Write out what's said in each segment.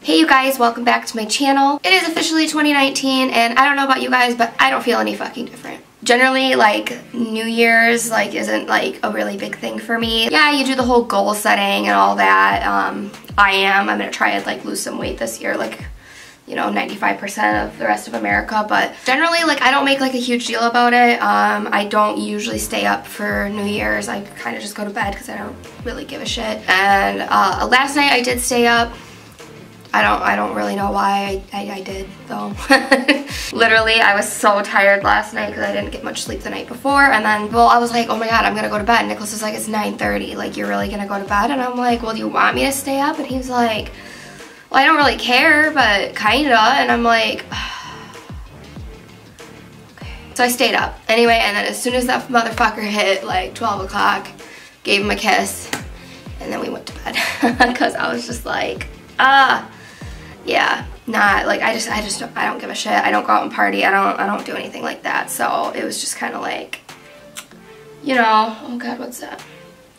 Hey you guys, welcome back to my channel. It is officially 2019 and I don't know about you guys, but I don't feel any fucking different. Generally, like, New Year's, like, isn't, like, a really big thing for me. Yeah, you do the whole goal setting and all that. I'm gonna try and, like, lose some weight this year, like, you know, 95% of the rest of America, but generally, like, I don't make, like, a huge deal about it. I don't usually stay up for New Year's. I kind of just go to bed because I don't really give a shit. And last night I did stay up. I don't really know why I did though. Literally, I was so tired last night because I didn't get much sleep the night before, and then, well, I was like, oh my god, I'm gonna go to bed. Nicholas was like, it's 9:30, like, you're really gonna go to bed? And I'm like, well, do you want me to stay up? And he's like, well, I don't really care, but kinda. And I'm like, okay. So I stayed up anyway, and then as soon as that motherfucker hit like 12 o'clock, gave him a kiss, and then we went to bed because I was just like, yeah, not like, I don't give a shit. I don't go out and party. I don't do anything like that. So it was just kind of like, you know, oh god, what's that?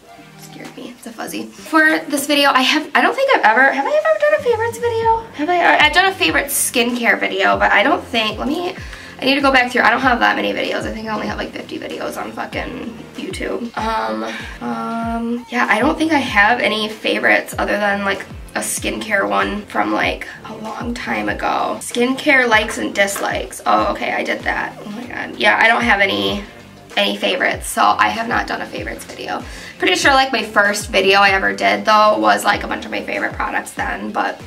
It scared me. It's a fuzzy. For this video, I don't think have I ever done a favorites video? I've done a favorite skincare video, but I don't think, I need to go back through. I don't have that many videos. I think I only have like 50 videos on fucking YouTube. Yeah, I don't think I have any favorites other than like a skincare one from like a long time ago. Skincare likes and dislikes. Oh, okay, I did that. Oh my god. Yeah, I don't have any favorites, so I have not done a favorites video. Pretty sure like my first video I ever did though was like a bunch of my favorite products then, but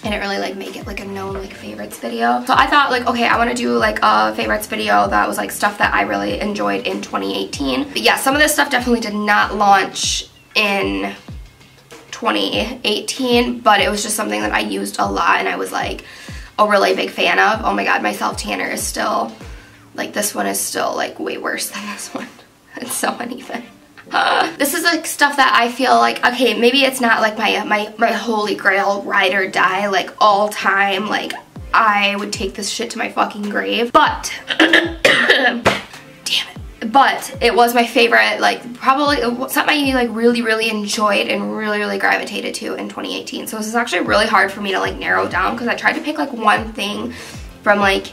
I didn't really like make it like a known like favorites video. So I thought like, okay, I want to do like a favorites video that was like stuff that I really enjoyed in 2018. But yeah, some of this stuff definitely did not launch in 2018, but it was just something that I used a lot and I was like a really big fan of. Oh my god, my self tanner is still, like, this one is still like way worse than this one. It's so uneven. This is like stuff that I feel like, okay, maybe it's not like my holy grail ride or die, like all time, like I would take this shit to my fucking grave, but damn it. But it was my favorite, like, probably something I like really enjoyed and really gravitated to in 2018. So this is actually really hard for me to like narrow down because I tried to pick like one thing from like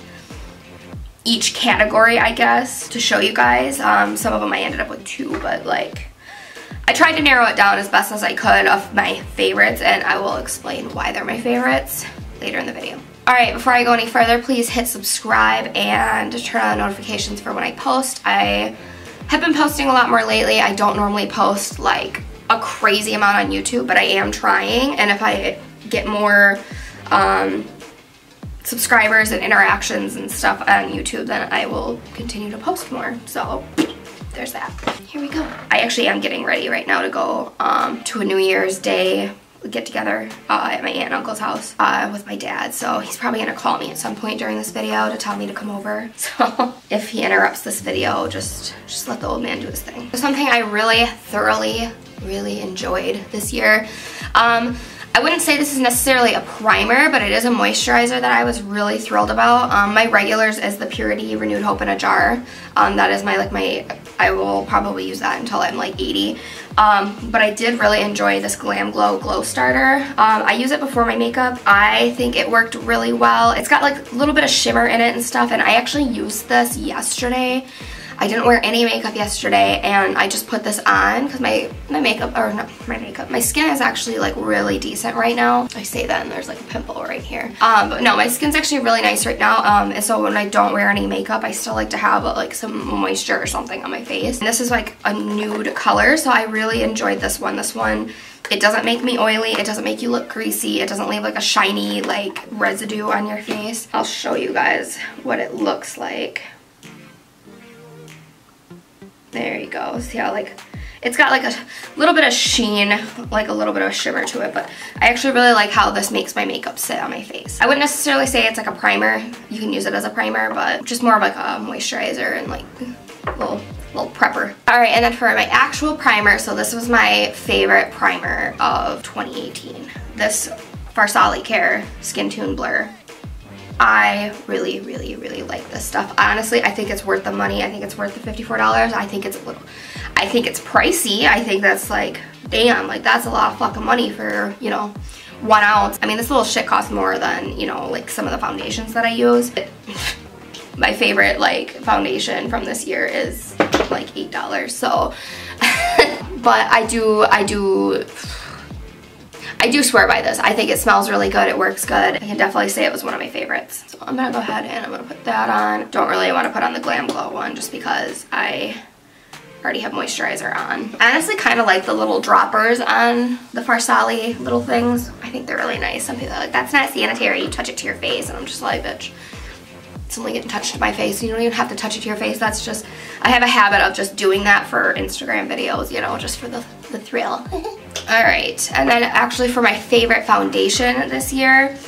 each category, I guess, to show you guys. Some of them I ended up with two, but like I tried to narrow it down as best as I could of my favorites, and I will explain why they're my favorites later in the video. Alright, before I go any further, please hit subscribe and turn on notifications for when I post. I have been posting a lot more lately. I don't normally post like a crazy amount on YouTube, but I am trying, and if I get more subscribers and interactions and stuff on YouTube, then I will continue to post more. So there's that. Here we go. I actually am getting ready right now to go to a New Year's Day get together at my aunt and uncle's house with my dad, so he's probably gonna call me at some point during this video to tell me to come over. So if he interrupts this video, just let the old man do his thing. Something I really thoroughly enjoyed this year, I wouldn't say this is necessarily a primer, but it is a moisturizer that I was really thrilled about. My regulars is the Purity Renewed Hope in a Jar. That is I will probably use that until I'm like 80. But I did really enjoy this Glam Glow Glow Starter. I use it before my makeup. I think it worked really well. It's got like a little bit of shimmer in it and stuff, and I actually used this yesterday. I didn't wear any makeup yesterday, and I just put this on because my skin is actually like really decent right now. I say that and there's like a pimple right here. But no, my skin's actually really nice right now, and so when I don't wear any makeup, I still like to have like some moisture or something on my face. And this is like a nude color, so I really enjoyed this one. This one, it doesn't make me oily, it doesn't make you look greasy, it doesn't leave like a shiny like residue on your face. I'll show you guys what it looks like. There you go. See how like it's got like a little bit of sheen, like a little bit of shimmer to it, but I actually really like how this makes my makeup sit on my face. I wouldn't necessarily say it's like a primer. You can use it as a primer, but just more of like a moisturizer and like little prepper. Alright, and then for my actual primer, so this was my favorite primer of 2018. This Farsali Care Skin Tune Blur. I really like this stuff. Honestly, I think it's worth the money. I think it's worth the $54. I think it's pricey. I think that's like, damn, like that's a lot of fucking money for, you know, 1 ounce. I mean, this little shit costs more than, you know, like some of the foundations that I use. My favorite like foundation from this year is like $8, so but I do swear by this. I think it smells really good, it works good. I can definitely say it was one of my favorites. So I'm gonna go ahead and I'm gonna put that on. Don't really want to put on the Glam Glow one just because I already have moisturizer on. I honestly kind of like the little droppers on the Farsali little things. I think they're really nice. Some people are like, that's not sanitary, you touch it to your face, and I'm just like, bitch, it's only getting touched to my face. You don't even have to touch it to your face. That's just, I have a habit of just doing that for Instagram videos, you know, just for the thrill. All right, and then actually for my favorite foundation this year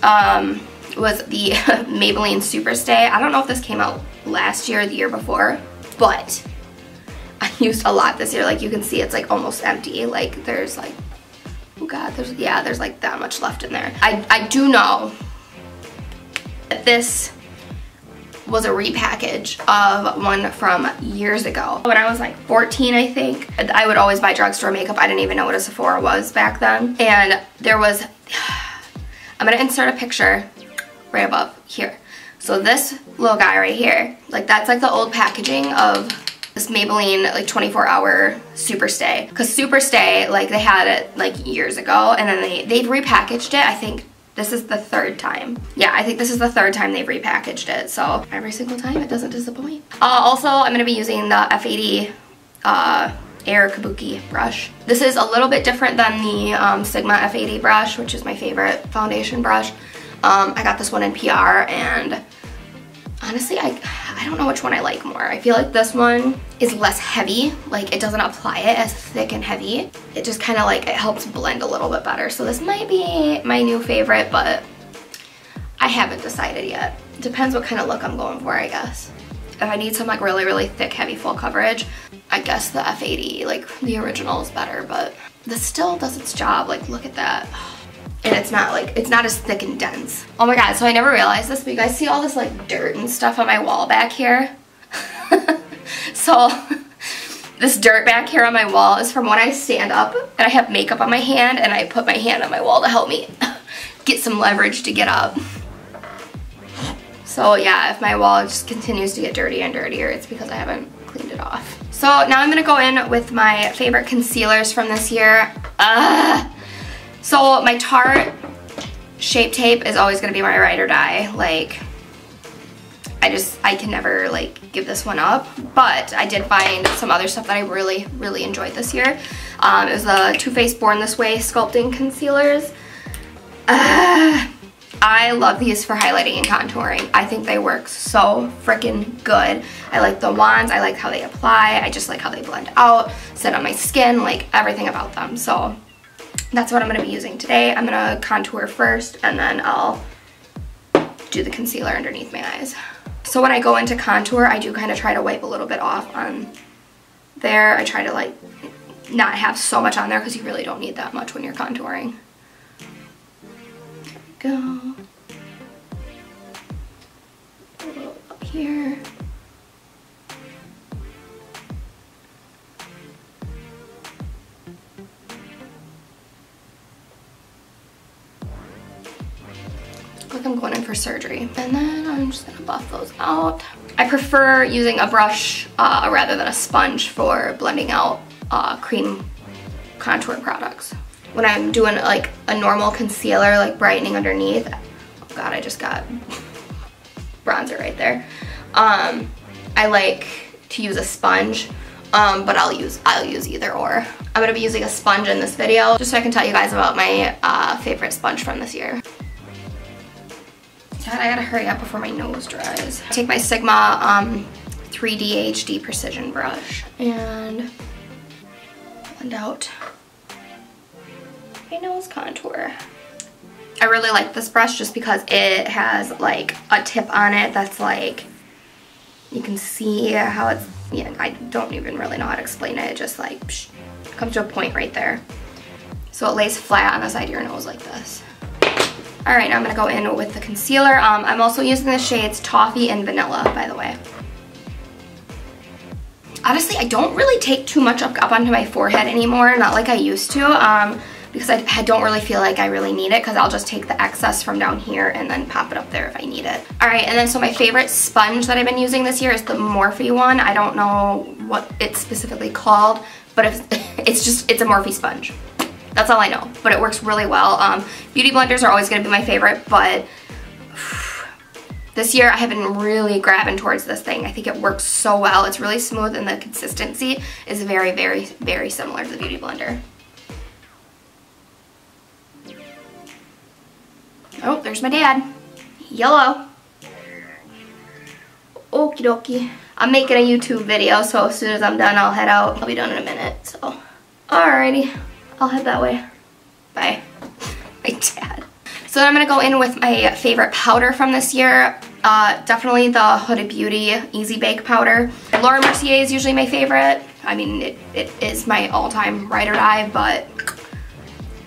was the Maybelline Superstay. I don't know if this came out last year or the year before, but I used a lot this year. Like you can see it's like almost empty. Like there's like, oh God, there's like that much left in there. I do know that this was a repackage of one from years ago. When I was like 14, I think, I would always buy drugstore makeup. I didn't even know what a Sephora was back then. And there was, I'm gonna insert a picture right above here. So this little guy right here, like that's like the old packaging of this Maybelline like 24-hour Superstay. Because Superstay, like they had it like years ago and then they've repackaged it. I think this is the 3rd time. Yeah, I think this is the 3rd time they've repackaged it. So every single time it doesn't disappoint. Also, I'm gonna be using the F80 Air Kabuki brush. This is a little bit different than the Sigma F80 brush, which is my favorite foundation brush. I got this one in PR and honestly, I don't know which one I like more. I feel like this one is less heavy. Like it doesn't apply it as thick and heavy. It just kind of like, it helps blend a little bit better. So this might be my new favorite, but I haven't decided yet. Depends what kind of look I'm going for, I guess. If I need some like really, really thick, heavy, full coverage, I guess the F80, like the original is better, but this still does its job. Like look at that. And it's not like, it's not as thick and dense. Oh my God, so I never realized this, but you guys see all this like dirt and stuff on my wall back here? So this dirt back here on my wall is from when I stand up and I have makeup on my hand and I put my hand on my wall to help me get some leverage to get up. So yeah, if my wall just continues to get dirtier and dirtier, it's because I haven't cleaned it off. So now I'm gonna go in with my favorite concealers from this year. So my Tarte Shape Tape is always going to be my ride or die. Like, I can never like give this one up. But I did find some other stuff that I really, really enjoyed this year. It was the Too Faced Born This Way Sculpting Concealers. I love these for highlighting and contouring. I think they work so freaking good. I like the wands. I like how they apply. I just like how they blend out, sit on my skin, like everything about them. So that's what I'm going to be using today. I'm going to contour first and then I'll do the concealer underneath my eyes. So when I go into contour, I do kind of try to wipe a little bit off on there. I try to like not have so much on there because you really don't need that much when you're contouring. There we go. A little up here. Like I'm going in for surgery. And then I'm just gonna buff those out. I prefer using a brush rather than a sponge for blending out cream contour products. When I'm doing like a normal concealer, like brightening underneath, oh God, I just got bronzer right there. I like to use a sponge, but I'll use either or. I'm gonna be using a sponge in this video just so I can tell you guys about my favorite sponge from this year. God, I gotta hurry up before my nose dries. I take my Sigma 3D HD Precision brush and blend out my nose contour. I really like this brush just because it has like a tip on it that's like, you can see how it's, yeah, I don't even really know how to explain it. It just like comes to a point right there. So it lays flat on the side of your nose like this. Alright, now I'm going to go in with the concealer. I'm also using the shades Toffee and Vanilla, by the way. Honestly, I don't really take too much up onto my forehead anymore, not like I used to. because I don't really feel like I really need it, because I'll just take the excess from down here and then pop it up there if I need it. Alright, and then so my favorite sponge that I've been using this year is the Morphe one. I don't know what it's specifically called, but it's a Morphe sponge. That's all I know, but it works really well. Beauty blenders are always going to be my favorite, but this year I have been really grabbing towards this thing. I think it works so well. It's really smooth, and the consistency is very, very, very similar to the Beauty Blender. Oh, there's my dad. Yellow. Okie dokie. I'm making a YouTube video, so as soon as I'm done, I'll head out. I'll be done in a minute, so. Alrighty. I'll head that way. Bye. My dad. So then I'm going to go in with my favorite powder from this year. Definitely the Huda Beauty Easy Bake Powder. Laura Mercier is usually my favorite. I mean, it is my all-time ride or die, but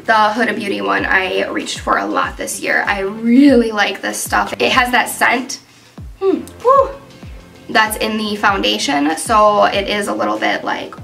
the Huda Beauty one I reached for a lot this year. I really like this stuff. It has that scent that's in the foundation, so it is a little bit like,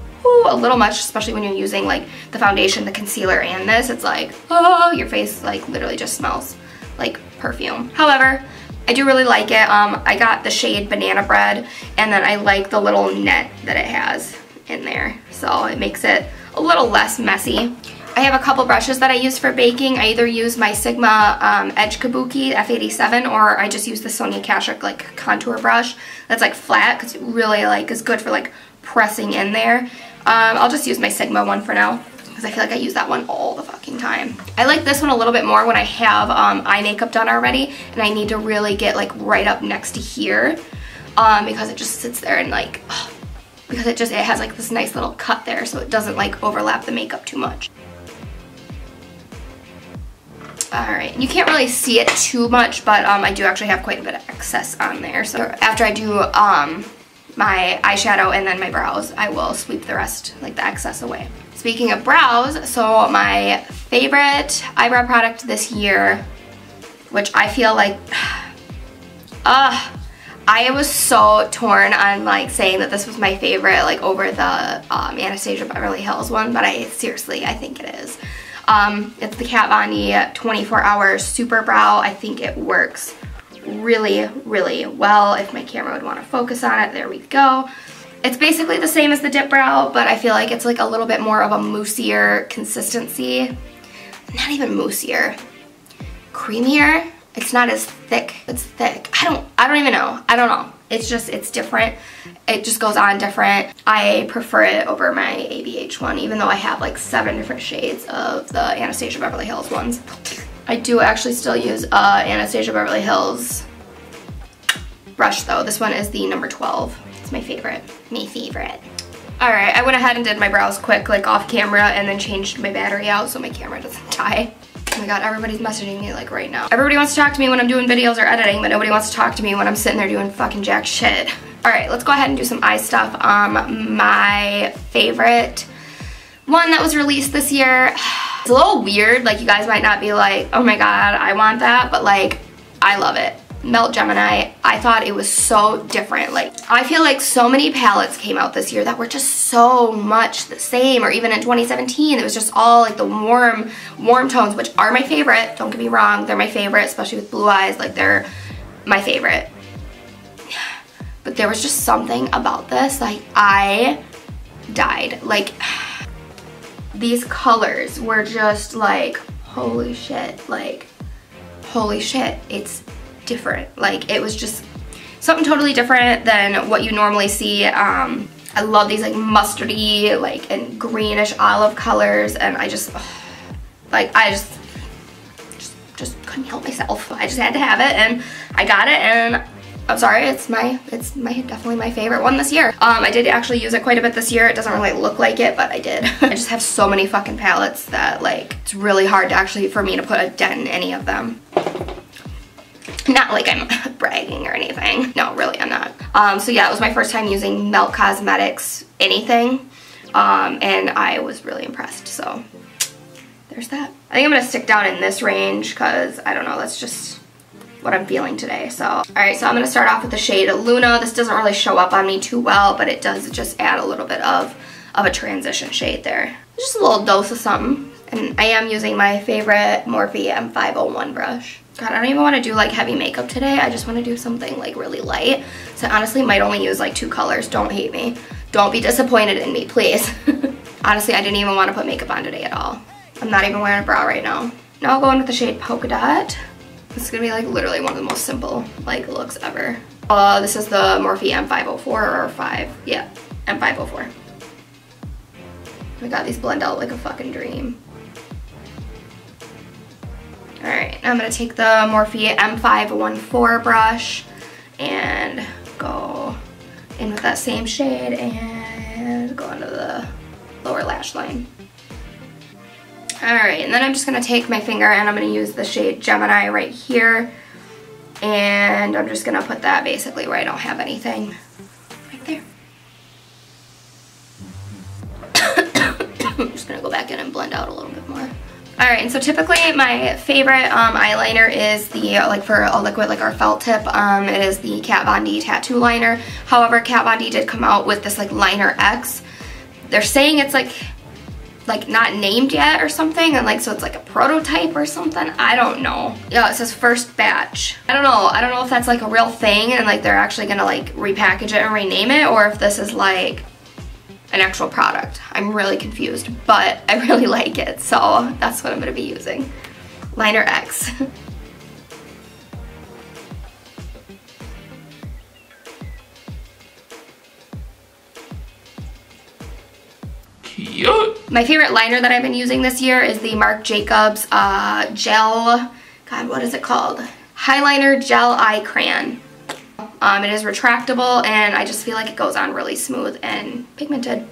a little much, especially when you're using like the foundation, the concealer, and this. It's like, oh, your face like literally just smells like perfume. However, I do really like it. I got the shade Banana Bread, and then I like the little net that it has in there, so it makes it a little less messy. I have a couple brushes that I use for baking. I either use my Sigma Edge Kabuki F87, or I just use the Sonia Kashuk like contour brush that's like flat, because it really like is good for like pressing in there. I'll just use my Sigma one for now, because I feel like I use that one all the fucking time. I like this one a little bit more when I have eye makeup done already, and I need to really get like right up next to here, because it just sits there and like, because it has like this nice little cut there, so it doesn't like overlap the makeup too much. Alright, you can't really see it too much, but I do actually have quite a bit of excess on there. So after I do my eyeshadow and then my brows, I will sweep the rest, like the excess, away. Speaking of brows, so my favorite eyebrow product this year, which I feel like, I was so torn on like saying that this was my favorite, like over the Anastasia Beverly Hills one, but I think it is. It's the Kat Von D 24-Hour Super Brow. I think it works really, really well. If my camera would want to focus on it, there we go. It's basically the same as the Dip Brow, but I feel like it's like a little bit more of a moussier consistency. Not even moussier. Creamier. It's not as thick. It's thick. I don't even know. I don't know. It's different. It just goes on different. I prefer it over my ABH one, even though I have like 7 different shades of the Anastasia Beverly Hills ones. I do actually still use Anastasia Beverly Hills brush though. This one is the number 12. It's my favorite. My favorite. Alright, I went ahead and did my brows quick, like off camera, and then changed my battery out so my camera doesn't die. Oh my god, everybody's messaging me like right now. Everybody wants to talk to me when I'm doing videos or editing, but nobody wants to talk to me when I'm sitting there doing fucking jack shit. Alright, let's go ahead and do some eye stuff. My favorite one that was released this year, it's a little weird, like you guys might not be like, oh my god, I want that, but like, I love it. Melt Gemini. I thought it was so different. Like, I feel like so many palettes came out this year that were just so much the same, or even in 2017, it was just all like the warm tones, which are my favorite. Don't get me wrong, they're my favorite, especially with blue eyes, like they're my favorite. But there was just something about this, like I died. Like, these colors were just like, holy shit, like, holy shit, it's different. Like, it was just something totally different than what you normally see. I love these like mustardy, like, and greenish olive colors, and I just couldn't help myself. I just had to have it, and I got it, and I'm sorry, it's definitely my favorite one this year. I did actually use it quite a bit this year. It doesn't really look like it, but I did. I just have so many fucking palettes that like, it's really hard to actually, for me to put a dent in any of them. Not like I'm bragging or anything. No, really, I'm not. So yeah, it was my first time using Melt Cosmetics anything, and I was really impressed, so there's that. I think I'm gonna stick down in this range, because I don't know, that's just what I'm feeling today. So, alright, so I'm gonna start off with the shade Luna. This doesn't really show up on me too well, but it does just add a little bit of a transition shade there. Just a little dose of something. And I am using my favorite Morphe M501 brush. God, I don't even want to do like heavy makeup today. I just want to do something like really light. So I honestly might only use like 2 colors. Don't hate me. Don't be disappointed in me, please. Honestly, I didn't even want to put makeup on today at all. I'm not even wearing a bra right now. Now I'll go in with the shade Polka Dot. This is gonna be like literally one of the most simple like looks ever. This is the Morphe M504 or 5. Yeah, M504. Oh my god, these blend out like a fucking dream. Alright, now I'm going to take the Morphe M514 brush and go in with that same shade and go into the lower lash line. Alright, and then I'm just going to take my finger and I'm going to use the shade Gemini right here. And I'm just going to put that basically where I don't have anything. Right there. I'm just going to go back in and blend out a little bit more. Alright, and so typically my favorite eyeliner is the, like for a liquid like our felt tip, it is the Kat Von D Tattoo Liner. However, Kat Von D did come out with this like Liner X. They're saying it's like not named yet or something, and like so it's like a prototype or something. I don't know. Yeah, it says first batch. I don't know if that's like a real thing and like they're actually gonna like repackage it and rename it, or if this is like an actual product. I'm really confused, but I really like it, so that's what I'm gonna be using. Liner X. Cute. My favorite liner that I've been using this year is the Marc Jacobs gel, God, what is it called? Highliner Gel Eye Crayon. It is retractable and I just feel like it goes on really smooth and pigmented.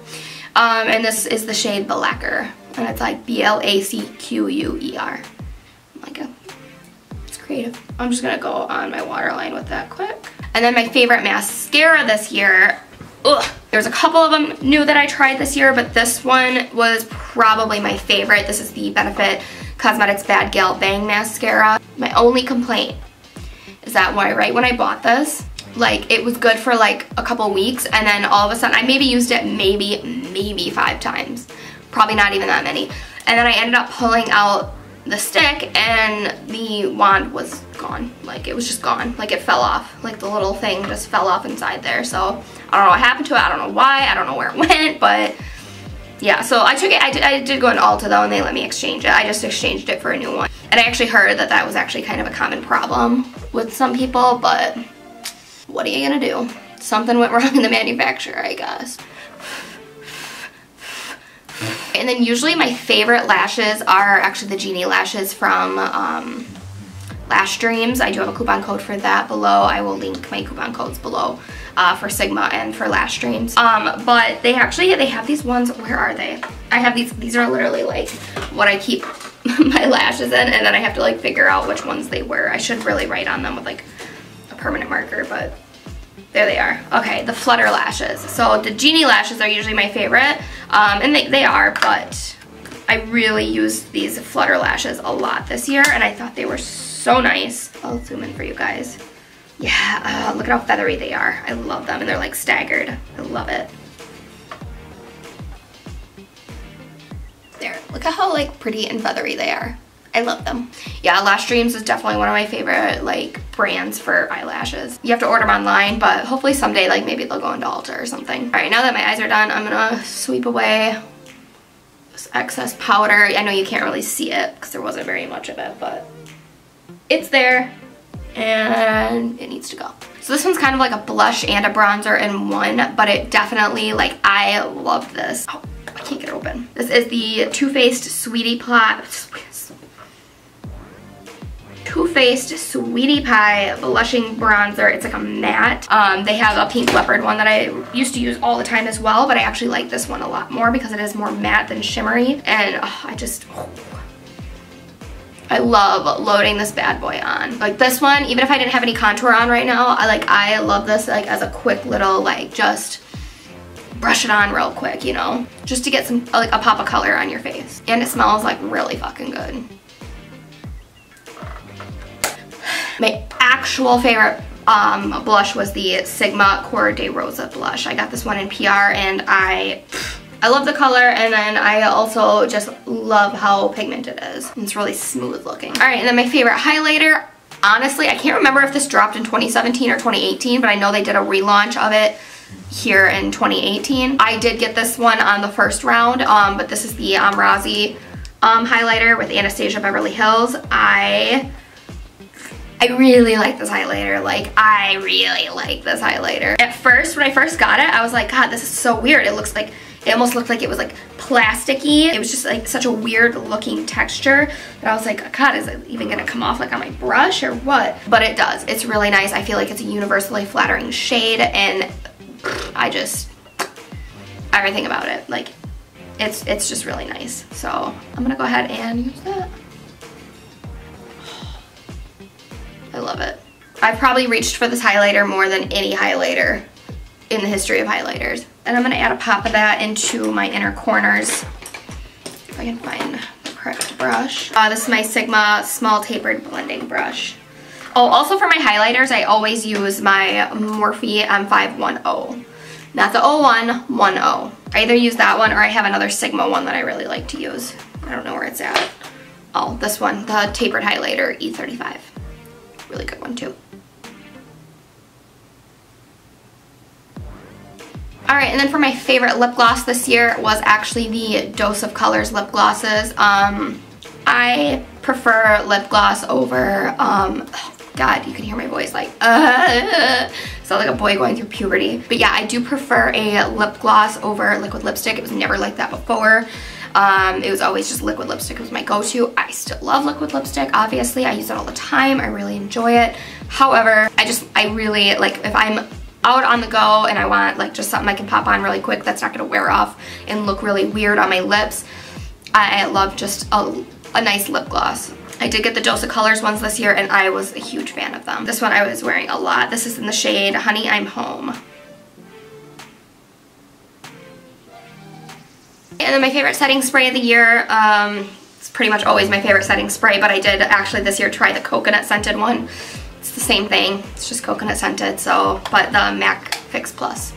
And this is the shade Blacker, and it's like B-L-A-C-Q-U-E-R. Like it's creative. I'm just gonna go on my waterline with that quick. And then my favorite mascara this year, there's a couple of them new that I tried this year, but this one was probably my favorite. This is the Benefit Cosmetics Bad Gal Bang Mascara. My only complaint is that right when I bought this, like it was good for like a couple weeks, and then all of a sudden I maybe used it maybe 5 times, probably not even that many, and then I ended up pulling out the stick and the wand was gone. Like it was just gone. Like it fell off. Like the little thing just fell off inside there. So I don't know what happened to it. I don't know why. I don't know where it went, but yeah, so I took it. I did go in Ulta though, and they let me exchange it. I just exchanged it for a new one. And I actually heard that that was actually kind of a common problem with some people, but what are you gonna do? Something went wrong in the manufacturer, I guess. And then usually my favorite lashes are actually the Genie lashes from Lash Dreams. I do have a coupon code for that below. I will link my coupon codes below for Sigma and for Lash Dreams. But they have these ones. Where are they? I have these are literally like what I keep my lashes in, and then I have to like figure out which ones they were. I should really write on them with like a permanent marker, but there they are. Okay, the Flutter lashes. So the Genie lashes are usually my favorite, and they are, but I really used these Flutter lashes a lot this year, and I thought they were so nice. I'll zoom in for you guys. Yeah, look at how feathery they are. I love them, and they're like staggered. I love it. There, look at how like pretty and feathery they are. I love them. Yeah, Lash Dreams is definitely one of my favorite like brands for eyelashes. You have to order them online, but hopefully someday like maybe they'll go into Ulta or something. All right, now that my eyes are done, I'm gonna sweep away this excess powder. I know you can't really see it because there wasn't very much of it, but it's there and it needs to go. So this one's kind of like a blush and a bronzer in one, but it definitely, like, I love this. Oh, I can't get it open. This is the Too Faced Sweetie Pie blushing bronzer. It's like a matte. They have a pink leopard one that I used to use all the time as well, but I actually like this one a lot more because it is more matte than shimmery, and I love loading this bad boy on. Like this one, even if I didn't have any contour on right now, I love this like as a quick little like just brush it on real quick, you know, just to get some like a pop of color on your face, and it smells like really fucking good. My actual favorite blush was the Sigma Cor-de-Rosa blush. I got this one in PR and I I love the color, and then I also just love how pigmented it is. It's really smooth looking. All right, and then my favorite highlighter, honestly, I can't remember if this dropped in 2017 or 2018, but I know they did a relaunch of it here in 2018. I did get this one on the first round, but this is the Amrazi highlighter with Anastasia Beverly Hills. I really like this highlighter. Like, I really like this highlighter. At first, when I first got it, I was like, God, this is so weird. It almost looked like it was like plasticky. It was just like such a weird looking texture that I was like, God, is it even gonna come off like on my brush or what? But it does. It's really nice. I feel like it's a universally flattering shade, and everything about it. Like, it's just really nice. So I'm gonna go ahead and use that. I love it. I've probably reached for this highlighter more than any highlighter in the history of highlighters. And I'm gonna add a pop of that into my inner corners. If I can find the correct brush. This is my Sigma Small Tapered Blending Brush. Oh, also for my highlighters, I always use my Morphe M510. Not the 0110. I either use that one or I have another Sigma one that I really like to use. I don't know where it's at. Oh, this one, the Tapered Highlighter E35. Really good one too. Alright, and then for my favorite lip gloss this year was actually the Dose of Colors lip glosses. I prefer lip gloss over, God, you can hear my voice like, sound like a boy going through puberty. But yeah, I do prefer a lip gloss over liquid lipstick. It was never like that before. It was always just liquid lipstick was my go-to. I still love liquid lipstick, obviously. I use it all the time. I really enjoy it. However, I really, like, if I'm out on the go and I want like just something I can pop on really quick that's not gonna wear off and look really weird on my lips, I love just a nice lip gloss. I did get the Dose of Colors ones this year, and I was a huge fan of them. This one I was wearing a lot. This is in the shade Honey, I'm Home. And then my favorite setting spray of the year, it's pretty much always my favorite setting spray, but I did actually this year try the coconut scented one. It's the same thing, it's just coconut scented, so, but the MAC Fix Plus.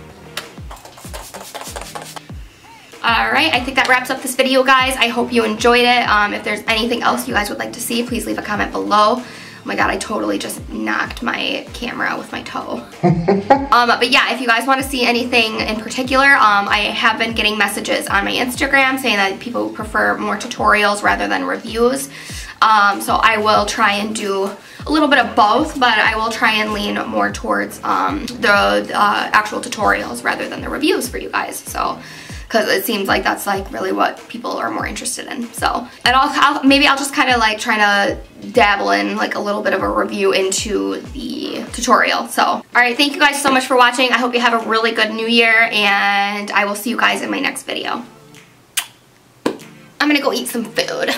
Alright, I think that wraps up this video, guys. I hope you enjoyed it. If there's anything else you guys would like to see, please leave a comment below. Oh my god, I totally just knocked my camera with my toe. But yeah, if you guys want to see anything in particular, I have been getting messages on my Instagram saying that people prefer more tutorials rather than reviews. So I will try and do a little bit of both, but I will try and lean more towards the actual tutorials rather than the reviews for you guys. So, because it seems like that's like really what people are more interested in. So, and maybe I'll just kind of like try to dabble in like a little bit of a review into the tutorial. So, all right, thank you guys so much for watching. I hope you have a really good new year, and I will see you guys in my next video. I'm gonna go eat some food.